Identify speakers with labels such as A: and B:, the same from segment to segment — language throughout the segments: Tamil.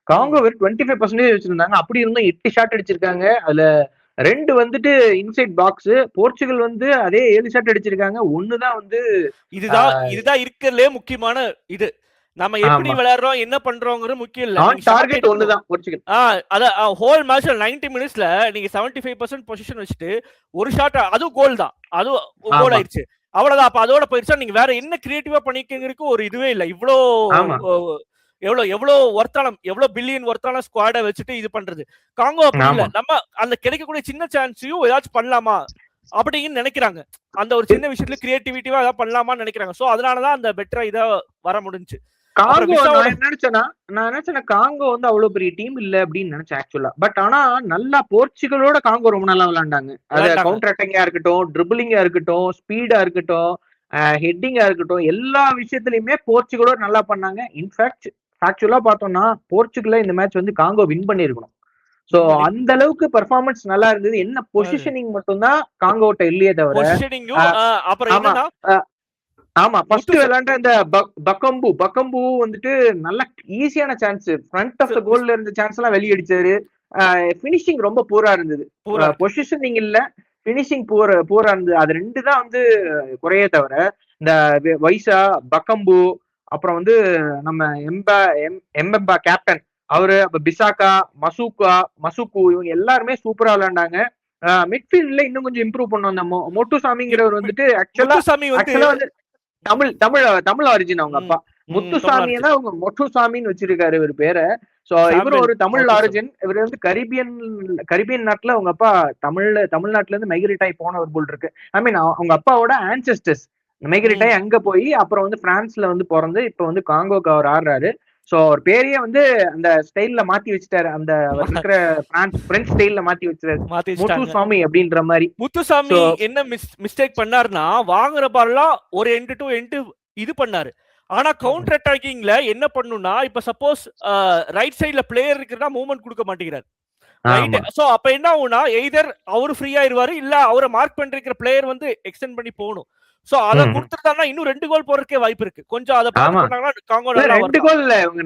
A: காங்கோ வெறும் 25% வச்சிருந்தாங்க. அப்படி இருந்தும் 8 ஷாட் அடிச்சிருக்காங்க. அதுல 2 வந்துட்டு இன்சைட் பாக்ஸ். போர்ச்சுகல் வந்து அதே 7 ஷாட் அடிச்சிருக்காங்க. 1 தான் வந்து
B: இதுதான் இருக்கிறதுலே முக்கியமான இது. நம்ம எப்படி விளையாடுறோம் என்ன பண்றோங்கிறது முக்கியம் இல்ல.
A: டார்கெட் ஒண்ணுதான் போர்ச்சுகல்.
B: அத ஹோல் மேட்ச்ல 90 மினிட்ஸ்ல நீங்க 75% பொசிஷன் வச்சுட்டு ஒரு ஷாட் அதுவும் கோல் தான். அதுவும் கோல் ஆயிடுச்சு. அவ்வளவுதான். அப்ப அதோட போயிடுச்சா நீங்க வேற என்ன கிரியேட்டிவா பண்ணிக்கிறதுக்கு ஒரு இதுவே இல்ல. இவ்ளோ எவ்வளவு ஒர்த்தான எவ்வளவு பில்லியன் ஒர்த்தான ஸ்குவாட வச்சுட்டு இது பண்றது. காங்கோ அப்படி இல்ல. நம்ம அந்த கிடைக்கக்கூடிய சின்ன சான்ஸையும் ஏதாச்சும் பண்ணலாமா அப்படின்னு நினைக்கிறாங்க. அந்த ஒரு சின்ன விஷயத்துல கிரியேட்டிவிட்டிவா ஏதாவது பண்ணலாமான்னு நினைக்கிறாங்க. சோ அதனாலதான் அந்த பெட்டரா இதா வர முடிஞ்சு.
A: காங்கோ நான் நினைச்சேன் காங்கோ வந்து அவ்வளவு பெரிய டீம் இல்ல அப்படின்னு நினைச்சேன் ஆக்சுவலா. பட் ஆனா நல்லா போர்ச்சுகலோட காங்கோ ரொம்ப நல்லா விளையாண்டாங்க. அது கவுண்டர் அட்டாக்கா இருக்கட்டும், ட்ரிபிளிங்கா இருக்கட்டும், ஸ்பீடா இருக்கட்டும், ஹெட்டிங்கா இருக்கட்டும், எல்லா விஷயத்திலயுமே போர்ச்சுகலோட நல்லா பண்ணாங்க. இன்ஃபேக்ட் ஆக்சுவலா பார்த்தோம்னா போர்ச்சுகல்ல இந்த மேட்ச் வந்து காங்கோ வின் பண்ணிருக்கணும். சோ அந்த அளவுக்கு பெர்ஃபார்மன்ஸ் நல்லா இருந்தது. என்ன பொசிஷனிங் மட்டும் தான் காங்கோட்ட இல்லையே தவிர. ஆமா ஃபர்ஸ்ட் விளையாண்ட இந்த பக்கம்பு வந்துட்டு நல்ல ஈஸியான சான்ஸ். ஃப்ரண்ட் ஆஃப் த கோல்ல இருந்த சான்ஸ் எல்லாம் வெளியடிச்சாரு. பினிஷிங் ரொம்ப பூரா இருந்தது. பொசிஷனிங் இல்ல, பினிஷிங் பூரா இருந்தது. அது 2 தான் வந்து குறையே தவிர இந்த வைசா, பக்கம்பு, அப்புறம் வந்து நம்ம எம்பா கேப்டன் அவரு, பிசாக்கா, மசுக்கு இவங்க எல்லாருமே சூப்பரா விளையாண்டாங்க. மிட்ஃபீல்ட்ல இன்னும் கொஞ்சம் இம்ப்ரூவ் பண்ணோம். அந்த மொட்டுசாமிங்கிறவர் வந்துட்டு ஆக்சுவலா வந்து தமிழ் ஆரிஜின் அவங்க அப்பா. முத்துசாமியை தான் அவங்க மொட்டுசாமின்னு வச்சிருக்காரு இவர் பேரை. சோ இவரு ஒரு தமிழ் ஆரிஜின். இவர் வந்து கரிபியன் நாட்டுல அவங்க அப்பா தமிழ்நாட்டுல இருந்து மைக்ரேட் ஆகி போனவர் போல் இருக்கு. ஐ மீன் அவங்க அப்பாவோட ஆன்செஸ்டர்ஸ் மைக்ரேட் ஆகி அங்க போய் அப்புறம் வந்து பிரான்ஸ்ல வந்து பிறந்து இப்ப வந்து காங்கோக்கு அவர் ஆடுறாரு. சோ ஒரு பேரையே வந்து அந்த ஸ்டைல்ல மாத்தி வச்சுட்டாரு. அந்த இருக்கிற பிரெஞ்சு ஸ்டைல்ல மாத்தி வச்சிட்டாரு, முத்துசாமி அப்படின்ற மாதிரி.
B: முத்துசாமி என்ன மிஸ்டேக் பண்ணாருன்னா வாங்குற பால்லாம் ஒரு எண்ட் டு எண்ட் இது பண்ணாரு. ஆனா கவுண்டர் அட்டாக்கிங்ல என்ன பண்ணுனா இப்ப சப்போஸ் ரைட் சைடுல பிளேயர் இருக்குன்னா மூவ்மெண்ட் கொடுக்க மாட்டேங்கிறாரு. சோ அப்ப என்ன ஆகும்னா எய்தர் அவரு ஃப்ரீ ஆயிருவாரு, இல்ல அவரை மார்க் பண்ணிருக்கிற பிளேயர் வந்து எக்ஸ்டெண்ட் பண்ணி போகணும். சோ அத கொடுத்துட்டாங்கன்னா இன்னும் 2 கோல் போறதுக்கே வாய்ப்பு இருக்கு. கொஞ்சம் அத பாத்துட்டாங்கன்னா காங்கோ நல்லா
A: 2 கோல் இல்ல, இவங்க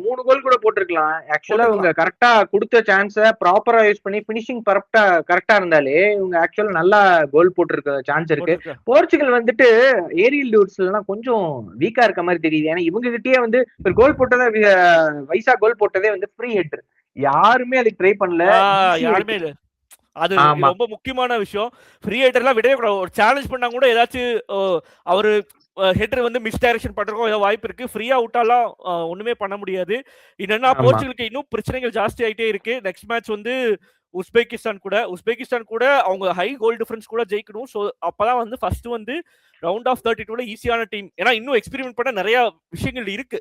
A: 3 கோல் கூட போட்டிருக்கலாம். ஆக்சுவலா இவங்க கரெக்டா கொடுத்த சான்ஸ ப்ராப்பரா யூஸ் பண்ணி பினிஷிங் கரெக்டா இருந்தாலே இவங்க ஆக்சுவலா நல்லா கோல் போட்டிருக்க சான்ஸ் இருக்கு. போர்ச்சுகல் வந்துட்டு ஏரியல் டியூட்ஸ்ல எல்லாம் கொஞ்சம் வீக்கா இருக்க மாதிரி தெரியுது. ஏன்னா இவங்க கிட்டயே வந்து ஒரு கோல் போட்டதே வைசா கோல் போட்டதே வந்து ஃப்ரீ ஹெட்டர். யாருமே அதுக்கு ட்ரை பண்ணல.
B: யாருமே இல்ல. அது ரொம்ப முக்கியமான விஷயம். ஃப்ரீ ஹெட்டர்லாம் விடவே கூடாது. ஒரு சேலஞ்ச் பண்ணா கூட ஏதாச்சும் அவரு ஹெட்டர் வந்து மிஸ் டைரக்ஷன் பண்றதுக்கும் ஏதோ வாய்ப்பு இருக்கு. ஃப்ரீயா விட்டாலாம் ஒண்ணுமே பண்ண முடியாது. என்னன்னா போர்ச்சுகலுக்கு இன்னும் பிரச்சனைகள் ஜாஸ்தி ஆயிட்டே இருக்கு. நெக்ஸ்ட் மேட்ச் வந்து உஸ்பெகிஸ்தான் கூட அவங்க ஹை கோல் டிஃபரன்ஸ் கூட ஜெயிக்கணும். ஸோ அப்பதான் வந்து ஃபர்ஸ்ட் வந்து ரவுண்ட் ஆஃப் 32ல ஈஸியான டீம். ஏன்னா இன்னும் எக்ஸ்பெரிமெண்ட் பண்ண நிறைய விஷயங்கள் இருக்கு.